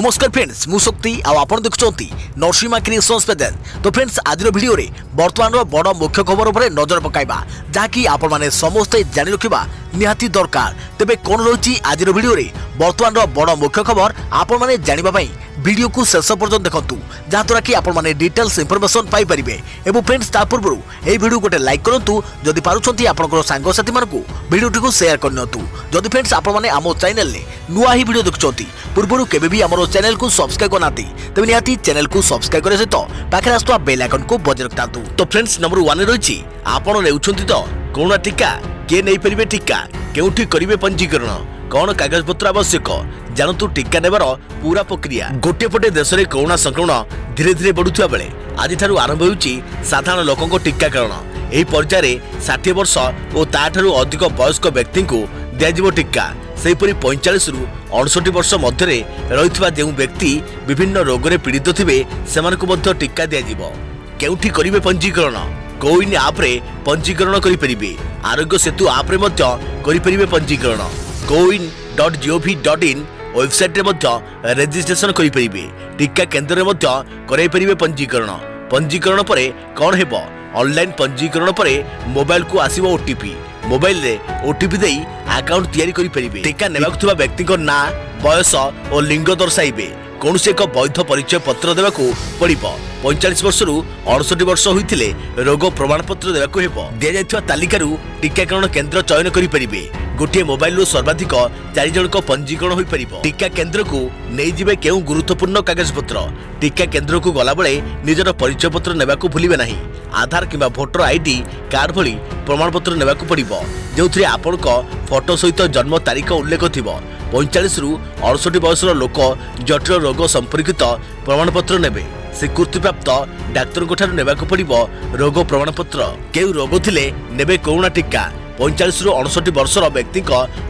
नमस्कार फ्रेंड्स मु शक्ति आपण देखुंती नरसिंहा क्रिएशंस पेजेस। तो फ्रेंड्स आज वीडियो रे वर्तमान बड़ मुख्य खबर उपर नजर पकाइबा जहाँकि आपण माने समस्ते जानि रखिबा निहाती दरकार। तेबे कोन रही आज वीडियो रे वर्तमान बड़ मुख्य खबर आपण माने जानिबा पई वीडियो को शेष पर्यंत देखंतु जहाँद्वारा कि आपण माने डिटेल्स इंफॉर्मेशन पाई परिबे। एवं फ्रेंड्स ता पूर्व ए वीडियो गोटे लाइक करंतु जदि पारुछंती आपनकर सांग साथी मानकु वीडियो को शेयर करनतु। जदि फ्रेंड्स आपण माने आमो चैनल ले नुआ ही वीडियो देखुछंती पूर्व केबे भी हमरो चैनल को सब्सक्राइब करनाती तबे निहाती चैनल को सब्सक्राइब करे सहित पाखे आस्तुवा बेल आइकन को बजाय रखतातु। तो फ्रेंड्स नंबर 1 रही आपण नेउछंती तो कोरोना टीका के नहीं परिबे टीका केउठी करिवे पंजीकरण कौन कागज पत्र आवश्यक जानतु टीका नेबार पूरा प्रक्रिया। गोटे पटे देश में कोरोना संक्रमण धीरे धीरे बढ़ुवा बेले आज ठारू आरंभ होउची साधारण लोकों टीकाकरण। एही पर्याय 60 वर्ष और ताठारू अधिक वयस्क व्यक्ति को दियाजिवो टीका। सेहीपरि 45 रु 68 वर्ष मध्य रहितबा जेउ व्यक्ति विभिन्न रोग रे पीड़ित थिबे सेमानकु मध्य टीका दियाजिवो। केउठी करिवे पंजीकरण कोविन आप रे पंजीकरण करि परिबे। आरोग्य सेतु आप रे मध्य करि परिबे पंजीकरण। coin.gov.in वेबसाइट रे मध्य रजिस्ट्रेशन करि परिबे। टीका केंद्र रे मध्य करै परिबे पंजीकरण। पंजीकरण परे कोन हेबो ऑनलाइन पंजीकरण परे मोबाइल को आसीबो ओटीपी। मोबाइल रे ओटीपी देई अकाउंट तैयारी करि परिबे। टीका नेबाक थुबा व्यक्ति को ना बयस और लिंग दर्शाइबे। कौनसी एक वैध परिचय पत्र देवाकू पड़िबो। 45 वर्ष रु 68 वर्ष होइथिले रोग प्रमाण पत्र देवाकू हेबो। दिया जायथिबा तालिकारु टीकाकरण केंद्र चयन करि परिबे। गोटे मोबाइल रु सर्वाधिक 4 जन को पंजीकरण होई परिबो। टीका केंद्र को नै जिवे केउ गुरुत्वपूर्ण कागज पत्र। टीका केंद्र को गला बेले निजर परिचय पत्र नेबाकू भूलिबे नाही। आधार किबा वोटर आईडी कार्ड भली प्रमाण पत्र नेबाकू पड़िबो जेउथरे आपनको फोटो सहित जन्म तारीख उल्लेख थिबो। 45 रु 68 वर्षर लोक जटिल रोग संपर्कित प्रमाण पत्र नेबे। स्वीकृति प्राप्त डाक्तर को ठारू नेबाकू पड़िबो रोग प्रमाण पत्र। केउ रोग थिले नेबे कोरोना टीका। 45 रु 68 वर्षर व्यक्ति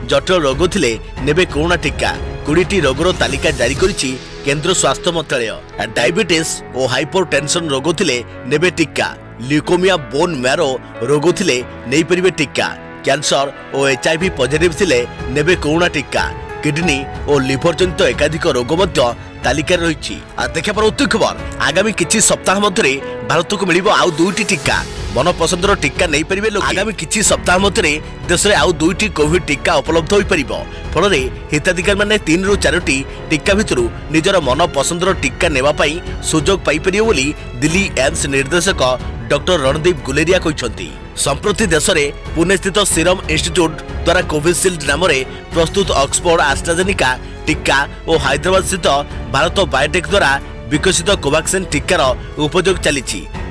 जटिल रोग थिले नेबे कोरोना टीका। 20टी रोगर तालिका जारी करिछि केंद्र स्वास्थ्य मंत्रालय। डायबिटीज और हाइपरटेंशन रोग थिले नेबे टीका। ल्यूकोमिया बोन मैरो रोग थिले नै परिबे टीका। कैंसर और एचआईवी पॉजिटिव थिले नेबे कोरोना टीका। किडनी और लिवर जनित एकाधिक रोग मध्य तालिका रही। देखा पर उत्तर खबर आगामी किछि सप्ताह मध्य भारत को मिलिबो आउ 2टी टीका। मन पसंदर टीका नहीं परिबे लोक। आगामी किछि सप्ताह मध्य देश में आउ 2टी कोविड टीका उपलब्ध होई परिबो। फल हिताधिकारी माने 3 रु 4टी टीका भितरु निजर मन पसंदर टीका नेबा पई सुजोग पाई परिबो बोली दिल्ली एम्स निर्देशक डॉक्टर रणदीप गुलेरिया कहते। संप्रति देश में पुणे स्थित सीरम इंस्टीट्यूट द्वारा कोविशील्ड नाम प्रस्तुत ऑक्सफोर्ड एस्ट्राजेनेका टीका और हैदराबाद स्थित भारत बायोटेक द्वारा विकसित कोवैक्सीन टीकार उपयोग चली।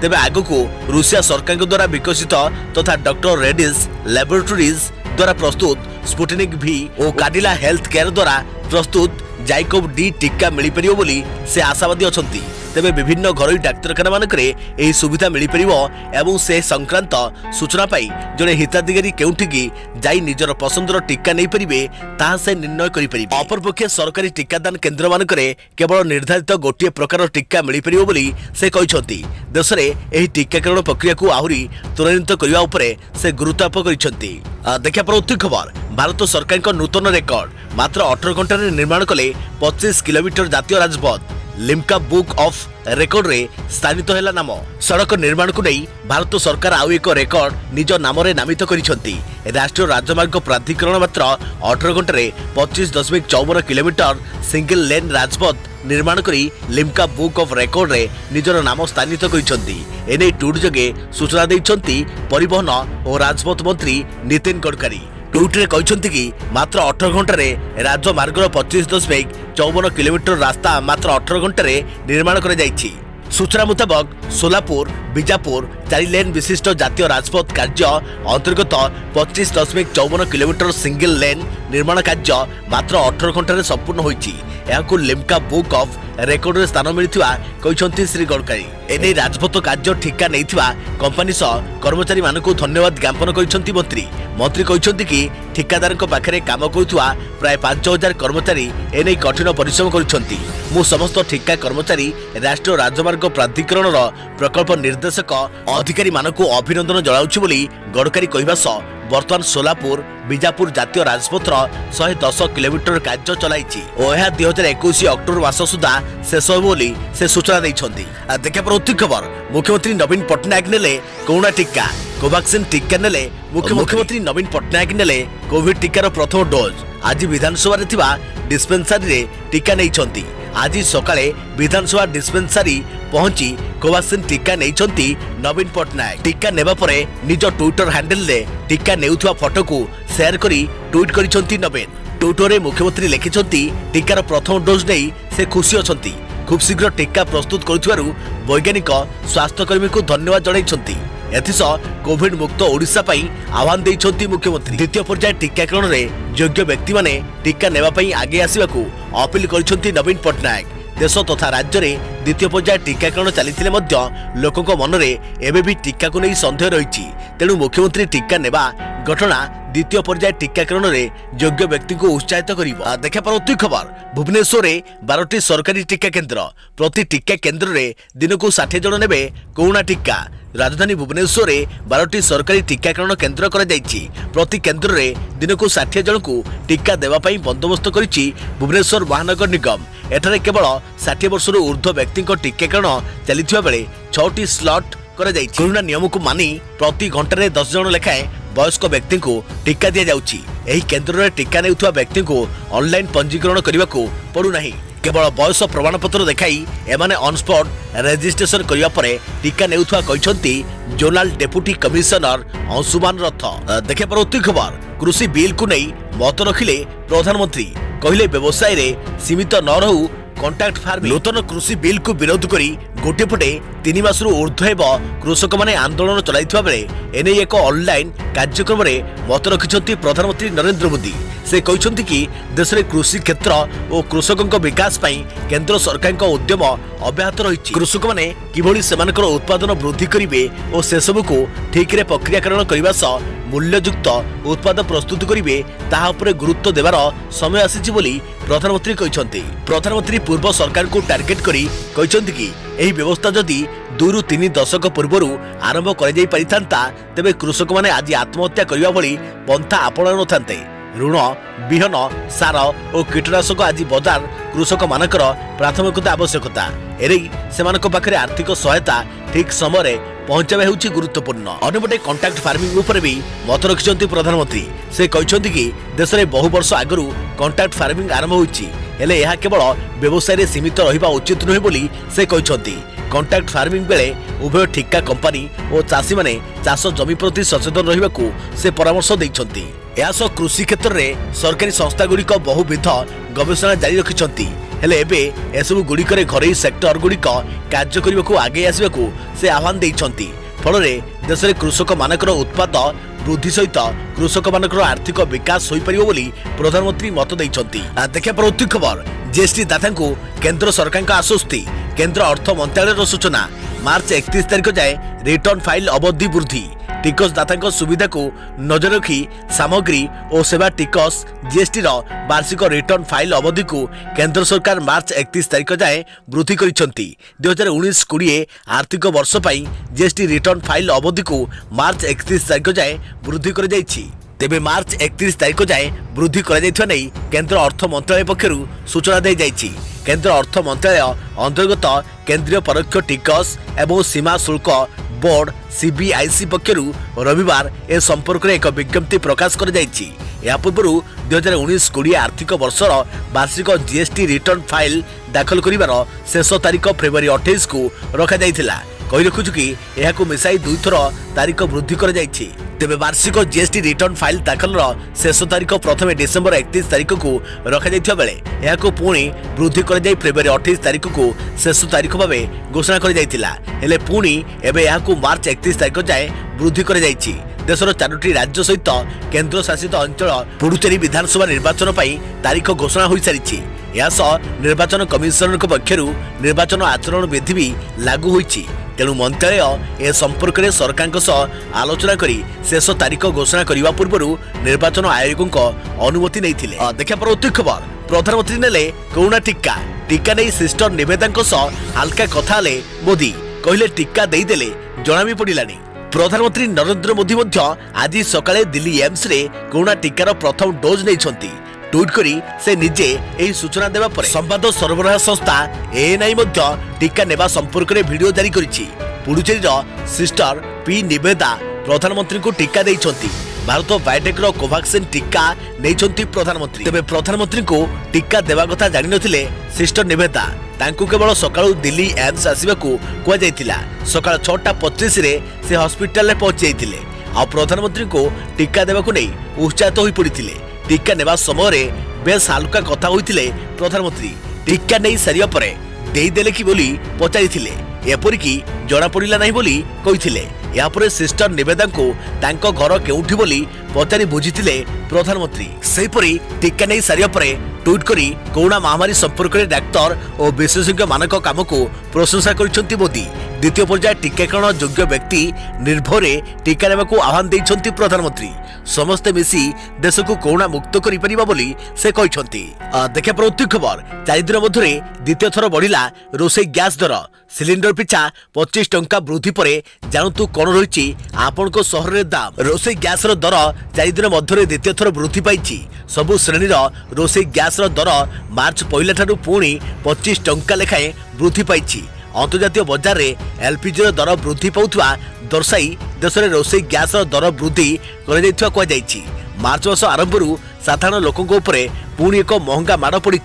तेबे आगको रूसिया सरकार द्वारा विकसित तथा डॉक्टर रेड्डीज लैबोरेटरीज द्वारा प्रस्तुत स्पुटनिक V और काडिला हेल्थ केयर द्वारा प्रस्तुत जाइकोव डी टीका मिल परिबो बोली से आशावादी अछंती। तेबे विभिन्न घरोई डाक्तरखाना मानकरे एही सुविधा मिल परिबो एवं से संक्रांत सूचना पाई जने हिताधिकारी केउठिकी जाई निजर पसंदर टीका नै परिबे ताहा से निर्णय करि परिबे। अपरपक्षे सरकारी टीकादान केंद्र मानकरे केवल निर्धारित गोटिए प्रकार टीका मिल परिबो बोली से कहिसंती। देश रे एही टीकाकरण प्रक्रिया को आहुरी त्वरान्वित करिवा उपरे से गुरुत्वारोप करिसंती। देखा पर उत्तर खबर भारत सरकार का नूतन रेकर्ड मात्र 18 घंटा निर्माण कले 25 किलोमीटर जातीय Rajpath. Limca book of record रे स्थानित हैला नाम। सड़क निर्माण को नहीं भारत सरकार आउ एक रेकर्ड निज नाम रे नामित करिसंती। राष्ट्रीय राजमार्ग प्राधिकरण मात्र 18 घंटा 25.54 किलोमीटर सिंगल लेन राजपथ निर्माण करी लिम्का बुक ऑफ रेकर्ड रे निजर नाम स्थानित करिसंती। एने ट्वीट जगे सूचना दैछंती परिवहन और राजपथ मंत्री नितिन गडकरी। ट्वीट रे कहते कि मात्र 18 घंटा राजमार्गर 25.54 किलोमीटर रास्ता मात्र 18 घंटा निर्माण कर जाइछि। सूचना मुताबक सोलापुर बीजापुर 4 लेन विशिष्ट जातीय राजपथ कार्य अंतर्गत 25.54 किलोमीटर सिंगल लेन निर्माण कार्य मात्र 18 घंटा संपूर्ण होइछि। यहां लिम्का बुक ऑफ रेकर्ड रे स्थान मिलिथिबा कहते श्री गडकरी। एने राजपथ कार्य ठिका नैथिबा कंपनी सह कर्मचारी मानकु धन्यवाद ज्ञापन करिसंती मंत्री। मंत्री कहते कि ठिकादार पाखे काम करुवा प्राय 5000 कर्मचारी एने कठिन परिश्रम करिसंती। मु समस्त ठिका कर्मचारी राष्ट्रीय राजमार्ग प्राधिकरण प्रकल्प निर्देशक अधिकारी मानकु अभिनंदन जणाउछि बोली गडकरी कहबा सह बर्तमान सोलापुर बीजापुर जातीय राजपथर 110 किलोमीटर कार्य चलाई और यह 2021 अक्टोबर मास सुधा शेष हो बोली से सूचना देइछन्ती। देखा प्रति खबर मुख्यमंत्री नवीन पट्टनायक नेले कोरोना टीका कोवैक्सीन टीका नेले मुख्यमंत्री नवीन पट्टनायक नेले कोविड टीकार प्रथम डोज आज विधानसभा थिबा डिस्पेंसरी रे टीका नेइछन्ती। आज सकाळे विधानसभा डिस्पेंसरी पहुंची कोवैक्सीन टीका नेइछन्ती नवीन पट्टनायक। टीका नेबा परे निज ट्विटर हैंडल रे टीका नेउथुवा फोटो को शेयर करी ट्वीट करिसन्ती नवीन। ट्विटर रे मुख्यमंत्री लिखिसन्ती टीकार प्रथम डोज नै से खुशी अछन्ती। खूब शीघ्र टीका प्रस्तुत करुथिबारु वैज्ञानिक स्वास्थ्यकर्मी को धन्यवाद जणाइछन्ती। एथिसह कोविड मुक्त ओडिशा पई आह्वान देइछन्ती मुख्यमंत्री। द्वितीय पर्याय टीकाकरण रे योग्य व्यक्ति माने टीका नेबा पई आगे आसिबाकू अपील करिसन्ती नवीन पट्टनायक। देश तथा राज्य रे द्वितीय पर्याय टीकाकरण चलिथिले मध्य लोकक मनरे एबे भी टीका को नै संदेह रहिछि। तेणु मुख्यमंत्री टीका नेबा घटना द्वितीय पर्याय टीकाकरण रे योग्य व्यक्ति को उत्साहित करिवो। देखा परवर्ती खबर भुवनेश्वर रे 12टी सरकारी टीका केन्द्र प्रति टीका केन्द्र रे दिन को 60 जन नेबे कोरोना टीका। राजधानी भुवनेश्वर रे 12टी सरकारी टीकाकरण केन्द्र करा जायछि। प्रति केन्द्र रे दिन को 60 जन को टीका देवा पई बंदोबस्त करिछि भुवनेश्वर महानगर निगम। एठारे केवल 60 वर्षर ऊर्ध्व व्यक्ति टीकाकरण चलिथिबा बेले 6टी स्लॉट करा जायछि। कोरोना नियम को मानि प्रति घंटे 10 जन लेखाएं वयस्क व्यक्ति को टीका दिया जाउछि। एही केन्द्र रे टीका नेउथुवा व्यक्ति को ऑनलाइन पंजीकरण करबाकू पड़ू नाही। केवल बयस प्रमाण पत्र देखाई एमाने ऑन स्पॉट रजिस्ट्रेशन करिया परे टीका नेउथुवा कहिसंती जोनाल डेप्यूटी कमिशनर अंशुमान रथ। देखे परवर्ती खबर कृषि बिल को नहीं मत रखिले प्रधानमंत्री कहिले व्यवसाय रे सीमित न रहू कॉन्ट्रैक्ट फार्मिंग। नूतन कृषि बिल को विरोध करी गोटे पटे 3 मासरू ऊर्ध्व हेब कृषक माने आंदोलन चलाइथिबा बेले एने एक ऑनलाइन कार्यक्रम रे मत रखिसंती प्रधानमंत्री नरेंद्र मोदी। से कहते कि देश में कृषि क्षेत्र और कृषकों विकास पई केंद्र सरकार का उद्यम अब्याहत रही। कृषक माने किभली सेमानकर उत्पादन वृद्धि करिवे और से सब को ठीक रे प्रक्रियाकरण करबा सह मूल्ययुक्त उत्पाद प्रस्तुत करिवे ताहा उपरे गुरुत्व देवार समय आसीछि बोली प्रधानमंत्री कहते। प्रधानमंत्री पूर्व सरकार को टार्गेट करी कहते कि एही व्यवस्था जदि 2 ରୁ 3 दशक पूर्व आरंभ कर जाई परिथांता तेबे कृषक माने आज आत्महत्या करिवा भली पंथा आपणा नथांते। ऋण बिहन सार और कीटनाशक आज बजार कृषक मानकर प्राथमिकता आवश्यकता एरे सेमानक पाखरे आर्थिक सहायता ठीक समय पहुंचावा हेउछि गुरुत्वपूर्ण। अन्यपटे कॉन्ट्रैक्ट फार्मिंग उपर भी मत रखिसंती प्रधानमंत्री। से कहते कि देश में बहु वर्ष आगु कॉन्ट्रैक्ट फार्मिंग आरंभ होइछि हेले यह केवल व्यवसाय रे सीमित रहिबा उचित नुहे बोली से कहते। कॉन्ट्रैक्ट फार्मिंग बेले उभय ठिका कंपनी और चाषी माने चाष जमी प्रति सचेतन रहिबाकू से परामर्श दैछंती। यास कृषि क्षेत्र में सरकारी संस्था गुड़िक बहुविध गवेषणा जारी रखिछंती हेले एबे एसबु गुड़िकरे घरोई सेक्टर गुड़िक कार्य करबाकू आगे आसबाकू से आह्वान दैछंती। फलरे देश में कृषक मानकर उत्पाद वृद्धि सहित कृषक मानकर आर्थिक विकास होई परिबो बोली प्रधानमंत्री मत दैछंती। देखा परवर्ती खबर जीएसटी दाता को केंद्र सरकार का आश्वस्ति। केंद्र अर्थ मंत्रालय सूचना मार्च 31 तारिख जाए रिटर्न फाइल अवधि वृद्धि। टिकसदाता सुविधा को नजर रखी सामग्री और सेवा टिकस जीएसटी वार्षिक रिटर्न फाइल अवधि को केंद्र सरकार मार्च 31 तारिख जाए वृद्धि करिसेंती। 2019-20 आर्थिक वर्ष पई जीएसटी रिटर्न फाइल अवधि को मार्च 31 तारिख जाए वृद्धि कर जाइछि। तेबे मार्च 31 तारिख जाए वृद्धि कर जाइथिबा नै केंद्र अर्थ मंत्रालय पक्षरु सूचना दे जाइछि। केंद्र अर्थ मंत्रालय अंतर्गत केंद्रीय परोक्ष टिकस एवं सीमा शुल्क बोर्ड सीबीआईसी पक्षरु रविवार ए संपर्क में एक विज्ञप्ति प्रकाश कर जाइछि। या पूर्व 2019-20 आर्थिक वर्षर वार्षिक जीएसटी रिटर्न फाइल दाखल करिवार शेष तारीख फेब्रुआरी 28 को रखा जाइथिला। कहि रखुछु कि एहाकु मिसाई 2 थर तारीख वृद्धि कर जाइछि। तेबे वार्षिक जीएसटी रिटर्न फाइल दाखल शेष तारीख प्रथमे डिसेंबर 31 तारीख को रखा जाइथिबा बेले एहाकु पुणी वृद्धि कर जाई फेब्रुआरी 28 तारीख को शेष तारीख भाबे घोषणा कर जाइथिला। हेले पुणी एबे एहाकु मार्च 31 तारीख जाए वृद्धि कर जाइछि। देशर 4टी राज्य सहित केंद्र शासित अंचल पुडुचेरी विधानसभा निर्वाचन पई तारीख घोषणा होई सारिछि। यासह निर्वाचन कमिशनर पक्षरु निर्वाचन आचरण विधि भी लागू होइछि। तेणु मंत्रालय ए संपर्क में सरकार सह आलोचना करी शेष तारीख घोषणा करने पूर्व निर्वाचन आयोग अनुमति नहीं। देखा परवर्ती खबर प्रधानमंत्री नेले कोरोना टीका टीका नहीं सिस्टर निवेदा हल्का कथा मोदी कहले टीका देदेले जना भी पड़ानी। प्रधानमंत्री नरेंद्र मोदी आज सकाळे दिल्ली एम्स रे कोरोना टीकार प्रथम डोज नहीं ट्वीट करी से निजे एही सूचना देवा पर संवाद सरबराह संस्था एएनआई टीका नेबा संपर्क में वीडियो जारी करिछि। पुडुचेरी सिस्टर पी निवेदा प्रधानमंत्री को टीका देइछंती। भारत बायोटेक रो कोवैक्सीन टीका नहीं प्रधानमंत्री। तेबे प्रधानमंत्री को टीका देवा कथा जानि नथिले सिस्टर निवेदा। तांकु केवल सकाळु दिल्ली एम्स आसिबाकू कुआ जायतिला। सकाळ 6:25 रे से हॉस्पिटल रे पहुंच जायतिले। आ प्रधानमंत्री को टीका देबाकू नै उत्साहित होई पड़िथिले। टीका नेबा समय बेस हल्का कथा होइथिले प्रधानमंत्री। टीका नहीं सारिया परे देदेले कि बोली पचारिथिले। एपरिकी जणा पड़िला नहीं बोली कहिथिले। या परे सिस्टर निवेदा को तांको घर केउठी बोली पचारि बुझिथिले प्रधानमंत्री। सेपरि टीका नहीं सारिया परे ट्वीट करी कोरोना महामारी संपर्क में डाक्तर और विशेषज्ञ मानक काम को प्रशंसा करिसेंती मोदी। द्वितीय पर्याय टीकाकरण योग्य व्यक्ति निर्भरे टीका नेबाकू आह्वान देइछंती प्रधानमंत्री। समस्ते मिसी देश को कोरोना मुक्त करि परिबा बोली से कहिसेंती। देखा प्रवृत्ति खबर 4 दिन मध्य द्वितीय थर बढ़िला रोषे गैस दर। सिलिंडर पिछा 25 टंका वृद्धि पर जानतु कौन रही आपण को सहर में दाम। रोषे गैस दर 4 दिन मध्य द्वितीय थर वृद्धि पाई। सबु श्रेणी रोषे गैस दर मार्च 1 ठारू पुणी 25 टंका लेखाएं वृद्धि पाई। अंतर्जातीय बजार में एलपीजी दर वृद्धि पाउथवा दर्शाई देश में रोषे गैस दर वृद्धि कहुई। मार्च मास आरंभ साधारण लोकों पुणी एक महंगा माड़ पड़ी।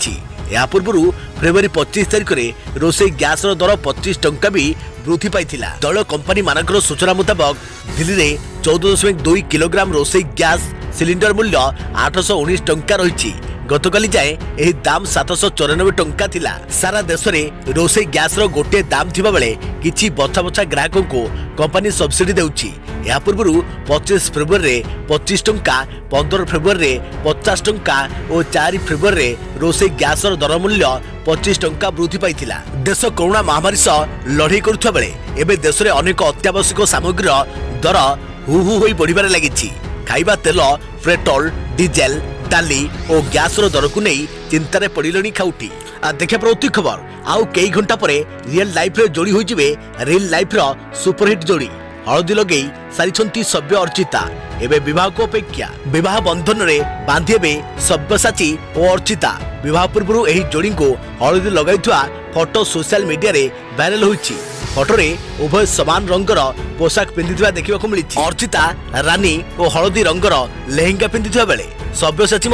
या पूर्व फेब्रुआरी 25 तारिख में रोषे गैस दर 25 टंका भी वृद्धि पाई। तैल कंपनी मानकर सूचना मुताबक दिल्ली में 14.2 किलोग्राम रोषे गैस सिलिंडर मूल्य 819 टंका रही। गतकाली जाए एही दाम 794 टंका थिला। सारा देश में रोषे गैस गोटे दाम थिबा बेले किछि बछा बछा ग्राहकों को कंपनी सब्सिडी देउछि। या पूर्व 25 फेब्रुआरी 25 टंका, 15 फेब्रुआरी 50 टंका और 4 फेब्रुआरी रोषे गैस दर मूल्य 25 टंका वृद्धि पाई। देश कोरोना महामारी सह लड़ाई करुवा बेले एबे देश में अनेक अत्यावश्यक सामग्री दर हु हु होई बढ़िबारे लागिछि। खाइबा तेल, पेट्रोल, डीजेल, डाली और गैस दर को नहीं चिंतार पड़े खाउटी। देखा प्रवृत्ति खबर आउ कई घंटा पर रियल लाइफ रे जोड़ी होइजिबे रियल लाइफ रो सुपरहिट जोड़ी। हलदी लगे सारी सभ्य अर्चिता। एवं विवाह को अपेक्षा विवाह बंधन रे बांधेबे सब्यसाची और अर्चिता। विवाह पूर्व यही जोड़ी को हलदी लगाइथुआ फोटो सोशल मीडिया रे वायरल होइछि। फोटो रे उभय समान रंगर पोशाक पिंधिथुआ देखिबा को मिली। अर्चिता रानी और हलदी रंगर लेहेंगा पिंधिथुआ बेले सब्यसाची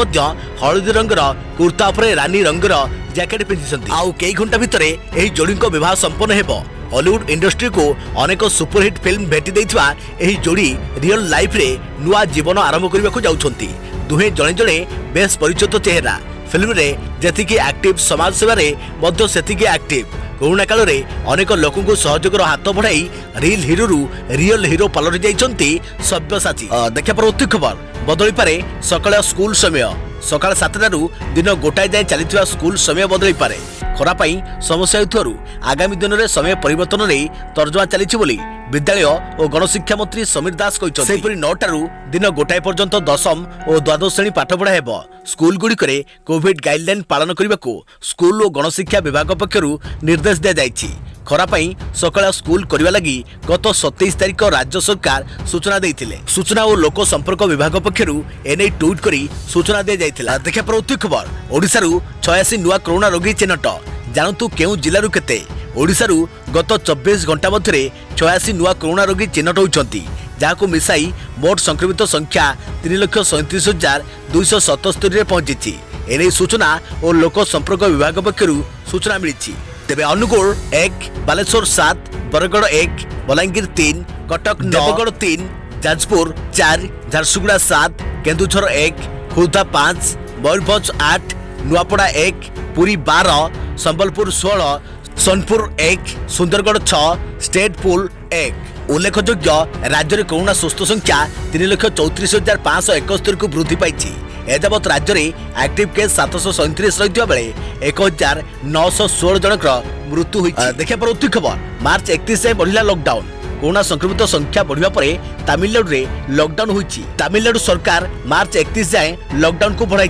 हलदी रंगर कुर्ता उपरे रानी रंगर जैकेट पिंधिसंती। आउ कई घंटा भितर एही जोड़ी को विवाह संपन्न हेबो। हॉलीवुड इंडस्ट्री को अनेक सुपरहिट फिल्म भेटी देइथुआ एही जोड़ी रियल लाइफ रे नुआ जीवन आरंभ करबा को जाउछंती। दुहे जणे जणे बेस परिचित चेहरा। फिल्म रे जेतिकी एक्टिव समाज सेवा रे मध्य सेतिकी एक्टिव। कोरोना काल रे अनेक लोकों को सहयोग हाथ बढ़ाई रियल हीरो पलटि जाइछंती सब्यसाची। देखा प्रवृत्ति खबर बदली पारे सकाळ स्कूल समय। सकाळ 7टारू दिन गोटाए जाए चली स्कूल समय बदली पारे। खरा पाई समस्या हेतुआरु आगामी दिन में समय परिवर्तन नहीं तर्जमा चली विद्यालय और गणशिक्षा मंत्री समीर दास कहते। सेपरी 9टारू दिन गोटाए पर्यंत 10वीं और द्वादश श्रेणी पाठपढ़ा हेब। स्कूल गुड़िक कोविड गाइडलाइन पालन करने को स्कूल और गणशिक्षा विभाग पक्षरु निर्देश दिया जायछि। खरा पाई सकाळ स्कूल करने लगी गत 27 तारिख राज्य सरकार सूचना देइथिले। सूचना और लोक संपर्क विभाग पक्षरु एने ट्वीट करी सूचना दिया जायथिला। देखा प्रवृत्ति खबर ओडिशारू 86 नुआ कोरोना रोगी चिन्हट। जानतु केउ जिल्लारू केते। ओडिशारू गत 24 घंटा मध्य 86 नुआ कोरोना रोगी चिन्हट होइछंती। जाको मिसाई मोट संक्रमित संख्या 3,37,277 रे पहुंची। एने सूचना और लोक संपर्क विभाग पक्षरु सूचना मिली। तेबे अनुगुल 1, बालेश्वर 7, बरगड़ 1, बलांगीर 3, कटक 9, देवगढ़ 3, जाजपुर 4, झारसुगुड़ा 7, केन्दुझर 1, खुर्दा 5, मयूरभंज 8, नुआपड़ा 1, पुरी 12, संबलपुर 16, सोनपुर 1, सुंदरगढ़ 6, स्टेट पुल 1। उल्लेखयोग्य राज्य में कोरोना सुस्थ संख्या 3,34,571 को वृद्धि पाई। एजावत राज्य में एक्टिव केस 737 रही बेले 1,916 जनक मृत्यु हुई। देखा प्रवृत्ति खबर मार्च 31 से बढ़िला लॉकडाउन। कोरोना संक्रमित संख्या बढ़िया पर तमिलनाडु रे लॉकडाउन होईछि। तमिलनाडु सरकार मार्च 31 जाए लॉकडाउन को बढ़ाई।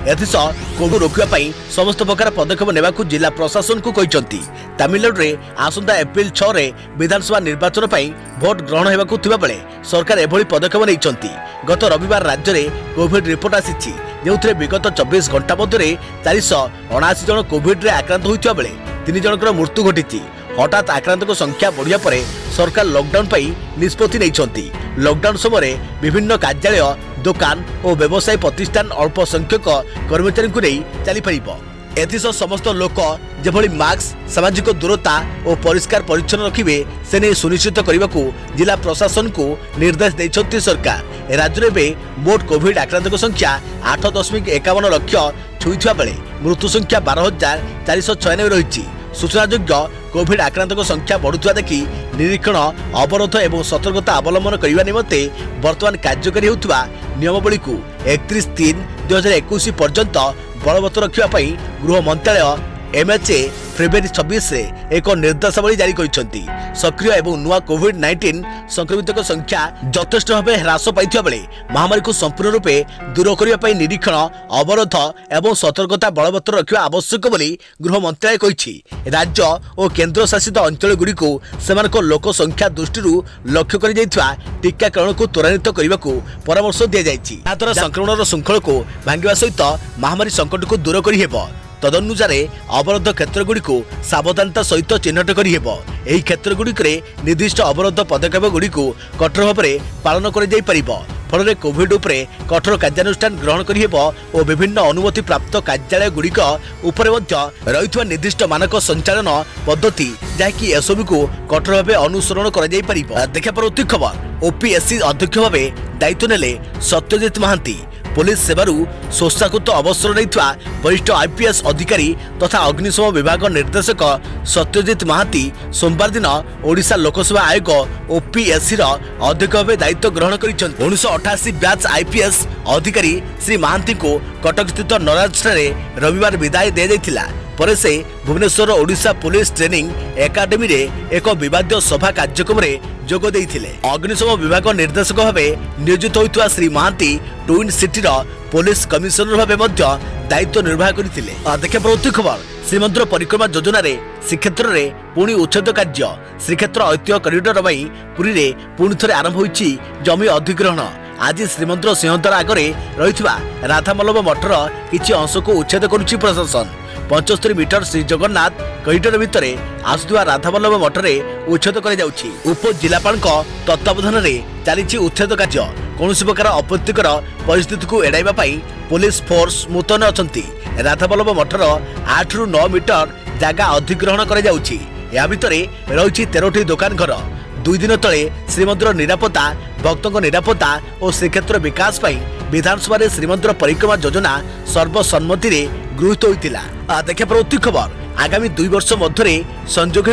एथिसह कोविड रोकवा समस्त प्रकार पदक्षेप नेबाकू जिला प्रशासन को कहिसंती। तमिलनाडु रे आसंता एप्रिल 6 रे विधानसभा निर्वाचन पई भोट ग्रहण हेबाकू थिबा बेले सरकार एभली पदक्षेप नैचंती। गत रविवार राज्य रे कोविड रिपोर्ट आसीछि, जेउथरे विगत 24 घंटा मध्य 479 जन कोविड रे आक्रांत होइथिबा बेले 3 जनकर मृत्यु घटिछि। हठात आक्रांतक संख्या बढ़िया पर सरकार लॉकडाउन पाई निष्पत्ति नैछंती। लॉकडाउन समय विभिन्न कार्यालय, दुकान और व्यवसाय प्रतिष्ठान अल्प संख्यक कर्मचारी को नहीं चली पारिबो। एथिसह समस्त लोक जेभली मास्क, सामाजिक दूरता और परिष्कार परिच्छन्न रखिबे से नहीं सुनिश्चित करने को जिला प्रशासन को निर्देश देइछंती सरकार। राज्य में मोट कोविड आक्रांतक संख्या 8.51 लाख छुईथिबा बेले मृत्यु संख्या 12,496 रही। सूचनायोग्य कोविड आक्रांतक संख्या बढ़ुवा देखि निरीक्षण, अवरोध और सतर्कता अवलंबन करने निमंते वर्तमान कार्यकारी होउथिबा नियमावली को 31/3/2021 पर्यंत बलवत्तर रखा गृह मंत्रालय एमएचए फेब्रुआरी 26 रे एक निर्देशावली जारी करिसेंती। सक्रिय एवं नुआ कोविड-19 संक्रमितक संख्या यथेष्ट भाव ह्रास पाइथिबा बेले महामारी को संपूर्ण रूपे दूर करने निरीक्षण, अवरोध और सतर्कता बलवत्तर रखा आवश्यक बोली गृह मंत्रालय कहिछि। राज्य और केंद्र शासित अंचल गुड़िको सेमानक लोक संख्या दृष्टि लक्ष्य कर टीकाकरण को त्वरान्वित करने को परामर्श दि जाइछि। याद्वारा संक्रमण श्रृंखल को भांगिबा सहित महामारी संकट को दूर करि हेबो। तदनुसारे अवरोध क्षेत्र गुड़िक सावधानता सहित चिन्हट कर एही क्षेत्र गुड़िक निर्दिष्ट अवरोध पदक्षेप गुड़िक कठोर भाव में पालन कर फल कोविड उपरे कठोर कार्यानुष्ठान ग्रहण कर और विभिन्न अनुमति प्राप्त कार्यालय गुड़िक रही निर्दिष्ट मानक संचालन पद्धति जहाँकि एसबू को कठोर भाव अनुसरण कर देखा परवर्ती खबर। ओपीएससी अध्यक्ष भाव दायित्व नेले सत्यजित महांती। पुलिस सेवारू स्वेच्छाकृत अवसर नहीं वरिष्ठ आईपीएस अधिकारी तथा अग्निशम विभाग निर्देशक सत्यजित महांती सोमवार दिन ओडिशा लोकसेवा आयोग ओपीएससी अध्यक्ष भाव दायित्व ग्रहण कर 1988 बैच आईपीएस अधिकारी श्री महांती को कटक स्थित नराज रविवार विदाय दि जाइथिला। पर से Bhubaneswar Odisha police training academy रे एक विवाद सभा कार्यक्रम रे जोग देइथिले। अग्निशम विभाग निर्देशक भाव नियोजित होइतुआ Shri Mahanti twin city police commissioner भाव दायित्व निर्वाह करथिले। देखा परवर्ती खबर। श्रीमंदिर परिक्रमा योजना रे श्रीक्षेत्र रे पुणी उच्छेद कार्य। श्रीक्षेत्र ऐतिह्य करिडोर पुरी रे पुणी थरे आरंभ होइछि जमी अधिग्रहण। आज श्रीमंदिर सिंहद्वार आगे रही राधावल्लभ मठर किछि अंश को उच्छेद करुछि प्रशासन। 75 मीटर श्री जगन्नाथ करिडोर भितर आसुवा राधावल्लभ मठरे उच्छेद कर उपजिलापाल तत्वावधान में चली उच्छेद कार्य। कौन प्रकार अप्रीतिकर परिस्थिति को एड़ाइबा पुलिस फोर्स मुतयन अछंती। राधावल्लभ मठर 8 ରୁ 9 मीटर जगह अधिग्रहण कर रही 13टी दुकान घर। 2 दिन तले श्रीमंदिर निरापत्ता, भक्तों निरापत्ता और श्रीक्षेत्र विकास विधानसभा श्रीमंदिर परिक्रमा योजना सर्वसम्मति गृहीत होता। देखा परवर्ती खबर। आगामी 2 वर्ष मध्य संजोग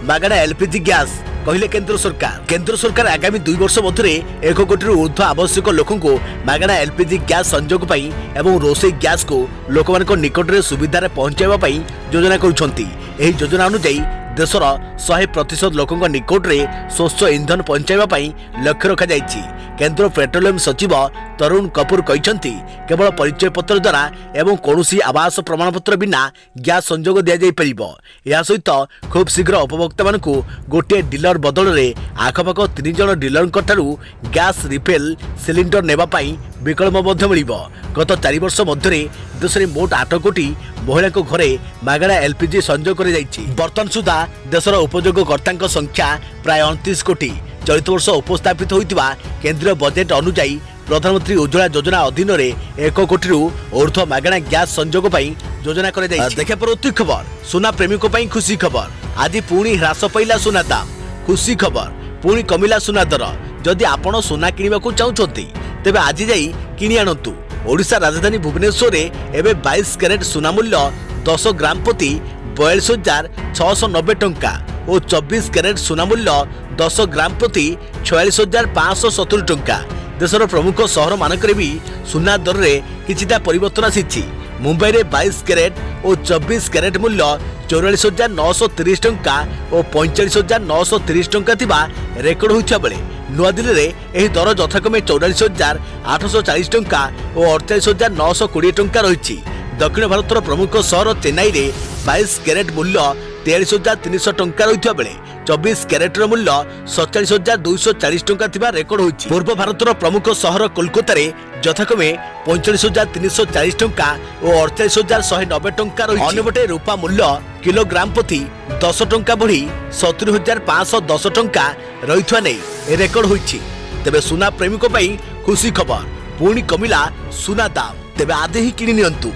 मागणा एलपीजी गैस कहले केंद्र सरकार। केंद्र सरकार आगामी 2 वर्ष मध्य 1 कोटी ऊर्ध्व आवश्यक लोकों को मागणा एलपीजी गैस संजोग एवं रोषे गैस को लोक निकट में सुविधा पहुंचाइबा योजना करुछंती। एही योजना अनुसार देशर 100% लोकों निकट में स्वच्छ ईंधन पहुंचाइबा लक्ष्य रखा जाइछि। केंद्र पेट्रोलियम सचिव तरुण कपूर कहते केवल परिचय पत्र द्वारा एवं कौनसी आवास प्रमाणपत्र बिना गैस संजोग दि जापर। यह सहित खूब शीघ्र उपभोक्ता मान गोटे डीलर बदल में आखपाख 3 जन डीलर गैस रिफिल सिलिंडर नेबाई विकल्प मिल। गत 4 वर्ष मध्य देश में मोट 8 कोटी महिला घरे मागणा एलपीजी संजोग कर बर्तमान सुधा देशर उपयोगकर्ता संख्या प्राय 29 कोटी। चलित वर्ष उपस्थापित होता केंद्रीय बजेट अनुजाई प्रधानमंत्री उज्ज्वला योजना अधीन 1 कोटी ऊर्ध्व मागणा गैस संजोग योजना कर। देखा परवर्ती खबर। सुना प्रेमीकों खुशी खबर। आज पुणी ह्रास पाइला सुना दाम। खुशी खबर, पुणी कमिला सुना दर। जदि आपण सुना किनिबा को चाहुछंती तेबे आज जाई किनि आनंतु। ओडिशा राजधानी भुवनेश्वर एबे 22 कैरेट सुना मूल्य 10 ग्राम प्रति 42,690 टंका और 24 कैरेट सुना मूल्य 10 ग्राम प्रति 46,570 टंका। देशर प्रमुख सहर मानकरे भी सुना दर रे किछिटा परिवर्तन आसीछि। मुंबई रे 22 कैरेट और 24 कैरेट मूल्य 44,930 टंका और 45,930 टंका थिबा ରେକର୍ଡ ହୋଇଥିବା ବେଳେ ନୂଆଦିଲ୍ଲୀରେ ଏହି ଦର ଯଥାକ୍ରମେ 44,840 ଟଙ୍କା ଓ 48,920 ଟଙ୍କା ରହିଛି। ଦକ୍ଷିଣ ଭାରତର ପ୍ରମୁଖ ସହର ଚେନ୍ନାଇରେ 22 କ୍ୟାରେଟ୍ ମୂଲ୍ୟ 43,300 ଟଙ୍କା ରହିଥିବା ବେଳେ 24 କ୍ୟାରେଟ୍ର ମୂଲ୍ୟ 47,240 ଟଙ୍କା ଥିବା ରେକର୍ଡ ହୋଇଛି। ପୂର୍ବ ଭାରତର ପ୍ରମୁଖ ସହର କୋଲକାତାରେ ଯଥାକ୍ରମେ 45,340 ଟଙ୍କା ଓ 48,190 ଟଙ୍କା ରହିଛି। ଅନ୍ୟପଟେ ରୂପା ମୂଲ୍ୟ କିଲୋଗ୍ରାମ ପ୍ରତି 10 ଟଙ୍କା ବଢ଼ି 70,510 ଟଙ୍କା ରହିଥିବା ନେଇ ରେକର୍ଡ ହୋଇଛି। ତେବେ ସୁନା ପ୍ରେମୀଙ୍କ ପାଇଁ ଖୁସି ଖବର, ପୁଣି କମିଲା ସୁନା ଦାମ। ତେବେ ଆଜି ହିଁ କିଣି ନିଅନ୍ତୁ।